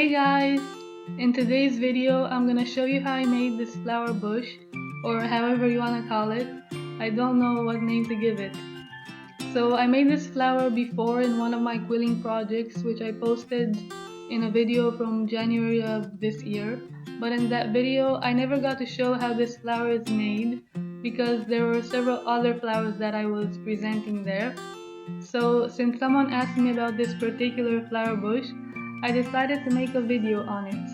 Hey guys! In today's video, I'm gonna show you how I made this flower bush, or however you wanna call it. I don't know what name to give it. So I made this flower before in one of my quilling projects, which I posted in a video from January of this year. But in that video, I never got to show how this flower is made because there were several other flowers that I was presenting there. So since someone asked me about this particular flower bush, I decided to make a video on it.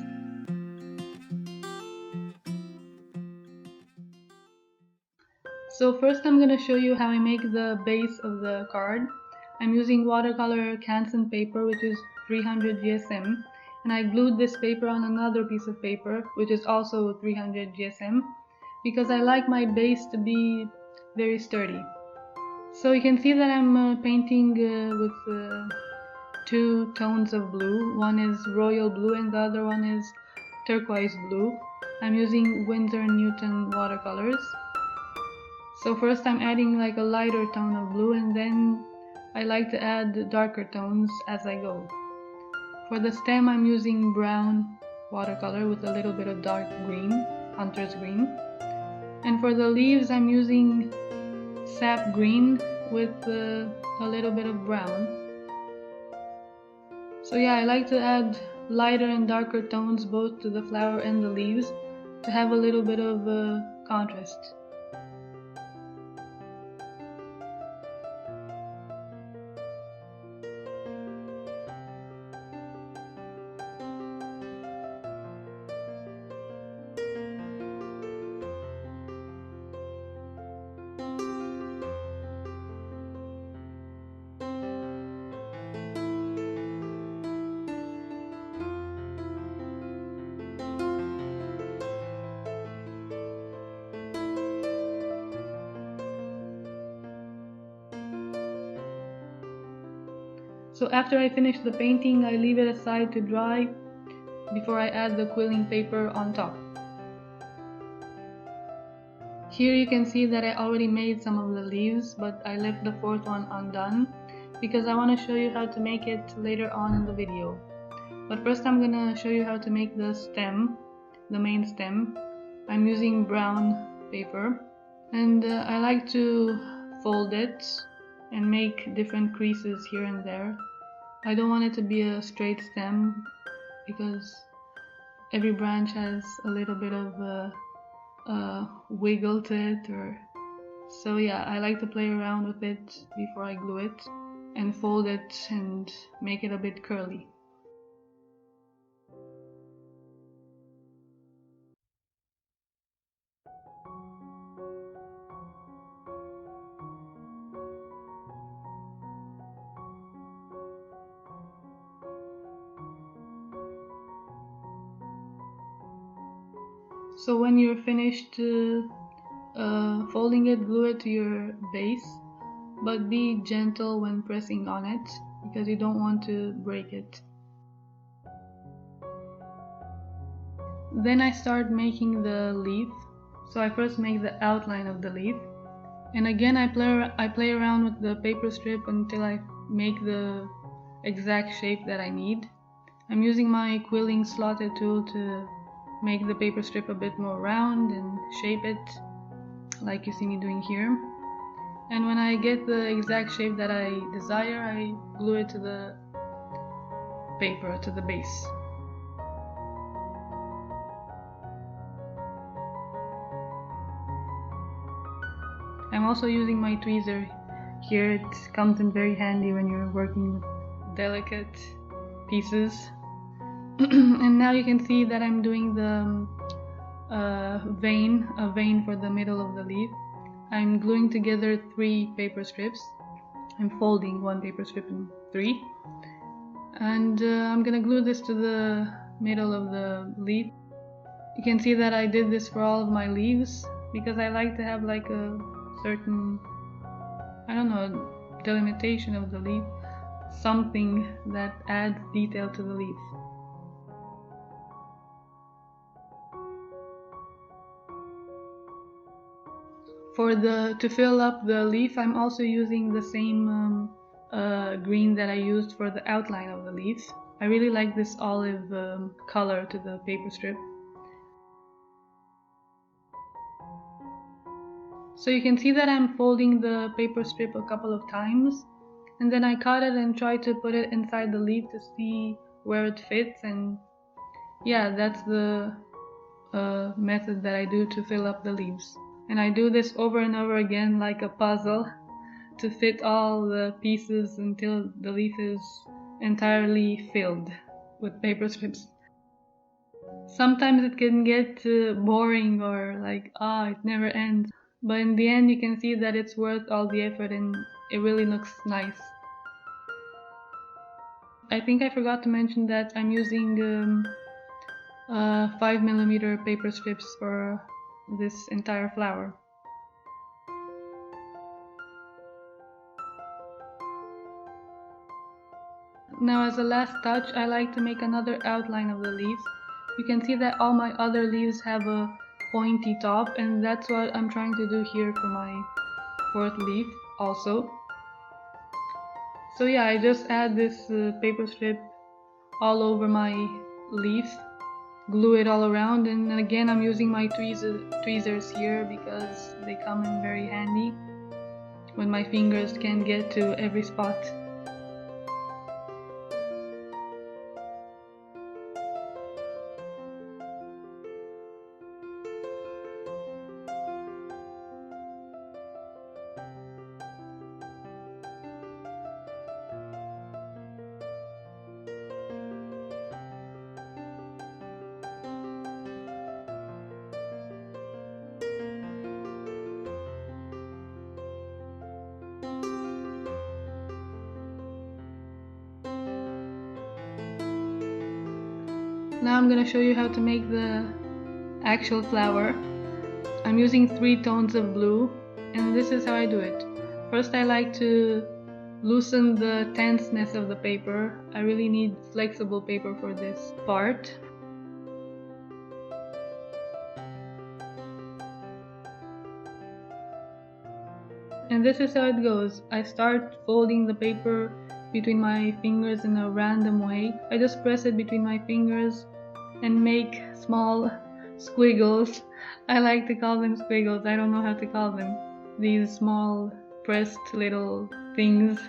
So first I'm going to show you how I make the base of the card. I'm using watercolor Canson paper, which is 300 GSM, and I glued this paper on another piece of paper, which is also 300 GSM, because I like my base to be very sturdy. So you can see that I'm painting with two tones of blue. One is royal blue and the other one is turquoise blue. I'm using Winsor & Newton watercolors. So first I'm adding like a lighter tone of blue, and then I like to add darker tones as I go. For the stem I'm using brown watercolor with a little bit of dark green, hunter's green. And for the leaves I'm using sap green with a little bit of brown. So yeah, I like to add lighter and darker tones both to the flower and the leaves to have a little bit of contrast. So after I finish the painting, I leave it aside to dry before I add the quilling paper on top. Here you can see that I already made some of the leaves, but I left the fourth one undone because I want to show you how to make it later on in the video. But first I'm gonna show you how to make the stem, the main stem. I'm using brown paper, and I like to fold it and make different creases here and there. I don't want it to be a straight stem because every branch has a little bit of a wiggle to it, so yeah, I like to play around with it before I glue it and fold it and make it a bit curly. So when you're finished folding it, glue it to your base, but be gentle when pressing on it because you don't want to break it. Then I start making the leaf. So I first make the outline of the leaf, and again I play around with the paper strip until I make the exact shape that I need. I'm using my quilling slotted tool to make the paper strip a bit more round and shape it like you see me doing here. And when I get the exact shape that I desire, I glue it to the paper, to the base. I'm also using my tweezer here. It comes in very handy when you're working with delicate pieces. And now you can see that I'm doing the a vein for the middle of the leaf. I'm gluing together 3 paper strips. I'm folding 1 paper strip in 3, and I'm gonna glue this to the middle of the leaf. You can see that I did this for all of my leaves because I like to have like a certain, I don't know, delimitation of the leaf, something that adds detail to the leaf. To fill up the leaf, I'm also using the same green that I used for the outline of the leaf. I really like this olive color to the paper strip. So you can see that I'm folding the paper strip a couple of times, and then I cut it and try to put it inside the leaf to see where it fits, and yeah, that's the method that I do to fill up the leaves. And I do this over and over again like a puzzle to fit all the pieces until the leaf is entirely filled with paper strips. Sometimes it can get boring or like, it never ends. But in the end you can see that it's worth all the effort and it really looks nice. I think I forgot to mention that I'm using 5mm paper strips for this entire flower. Now, as a last touch, I like to make another outline of the leaf. You can see that all my other leaves have a pointy top, and that's what I'm trying to do here for my fourth leaf also. So yeah, I just add this paper strip all over my leaf, glue it all around, and again I'm using my tweezers here because they come in very handy when my fingers can't get to every spot. Now I'm going to show you how to make the actual flower. I'm using 3 tones of blue, and this is how I do it. First, I like to loosen the tenseness of the paper. I really need flexible paper for this part. And this is how it goes. I start folding the paper between my fingers in a random way. I just press it between my fingers and make small squiggles. I like to call them squiggles. I don't know how to call them. These small pressed little things.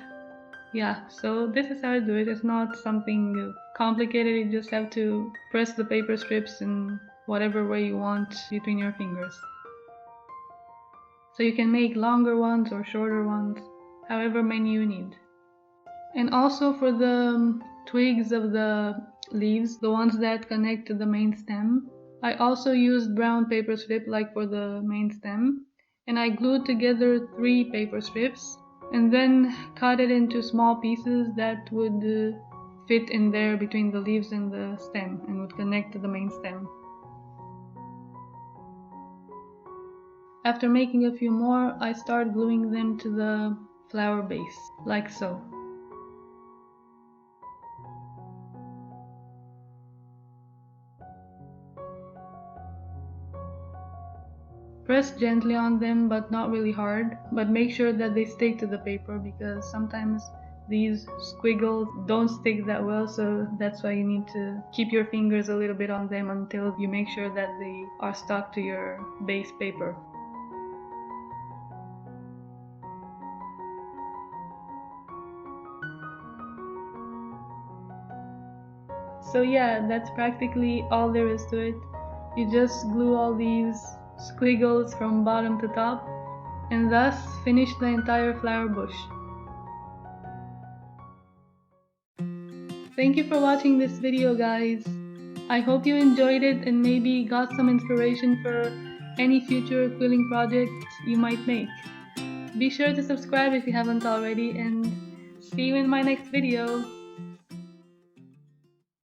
Yeah, so this is how I do it. It's not something complicated. You just have to press the paper strips in whatever way you want between your fingers. So you can make longer ones or shorter ones, however many you need. And also for the twigs of the leaves, the ones that connect to the main stem, I also used brown paper strip like for the main stem, and I glued together 3 paper strips and then cut it into small pieces that would fit in there between the leaves and the stem and would connect to the main stem. After making a few more, I start gluing them to the flower base, like so. Press gently on them, but not really hard, but make sure that they stick to the paper because sometimes these squiggles don't stick that well, so that's why you need to keep your fingers a little bit on them until you make sure that they are stuck to your base paper. So yeah, that's practically all there is to it. You just glue all these squiggles from bottom to top and thus finish the entire flower bush. Thank you for watching this video, guys. I hope you enjoyed it and maybe got some inspiration for any future quilling project you might make. Be sure to subscribe if you haven't already, and see you in my next video.